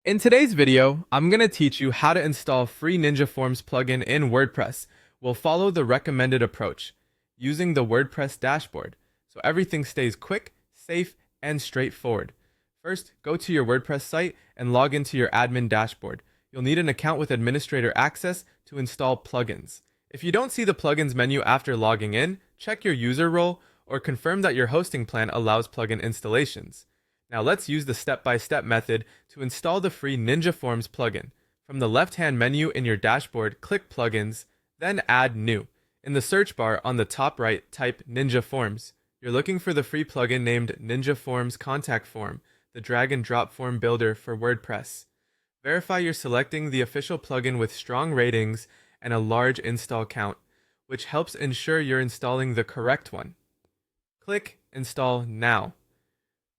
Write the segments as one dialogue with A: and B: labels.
A: In today's video, I'm going to teach you how to install free Ninja Forms plugin in WordPress. We'll follow the recommended approach, using the WordPress dashboard, so everything stays quick, safe, and straightforward. First, go to your WordPress site and log into your admin dashboard. You'll need an account with administrator access to install plugins. If you don't see the plugins menu after logging in, check your user role or confirm that your hosting plan allows plugin installations. Now let's use the step-by-step method to install the free Ninja Forms plugin. From the left-hand menu in your dashboard, click Plugins, then Add New. In the search bar on the top right, type Ninja Forms. You're looking for the free plugin named Ninja Forms Contact Form, the drag-and-drop form builder for WordPress. Verify you're selecting the official plugin with strong ratings and a large install count, which helps ensure you're installing the correct one. Click Install Now.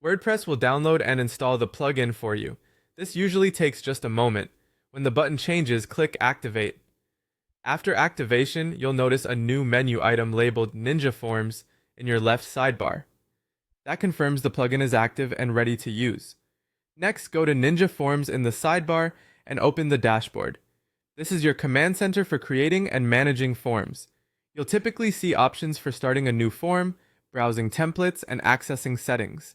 A: WordPress will download and install the plugin for you. This usually takes just a moment. When the button changes, click Activate. After activation, you'll notice a new menu item labeled Ninja Forms in your left sidebar. That confirms the plugin is active and ready to use. Next, go to Ninja Forms in the sidebar and open the dashboard. This is your command center for creating and managing forms. You'll typically see options for starting a new form, browsing templates, and accessing settings.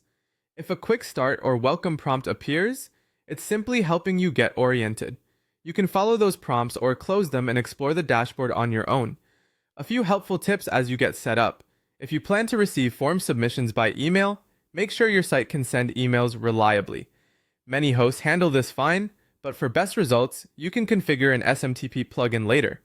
A: If a quick start or welcome prompt appears, it's simply helping you get oriented. You can follow those prompts or close them and explore the dashboard on your own. A few helpful tips as you get set up. If you plan to receive form submissions by email, make sure your site can send emails reliably. Many hosts handle this fine, but for best results, you can configure an SMTP plugin later.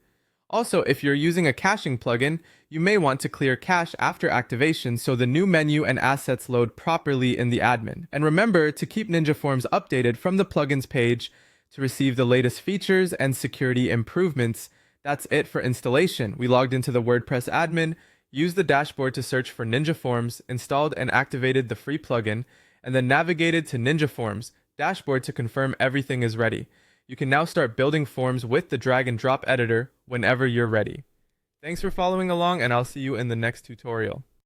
A: Also, if you're using a caching plugin, you may want to clear cache after activation so the new menu and assets load properly in the admin. And remember to keep Ninja Forms updated from the plugins page to receive the latest features and security improvements. That's it for installation. We logged into the WordPress admin, used the dashboard to search for Ninja Forms, installed and activated the free plugin, and then navigated to Ninja Forms dashboard to confirm everything is ready. You can now start building forms with the drag and drop editor whenever you're ready. Thanks for following along, and I'll see you in the next tutorial.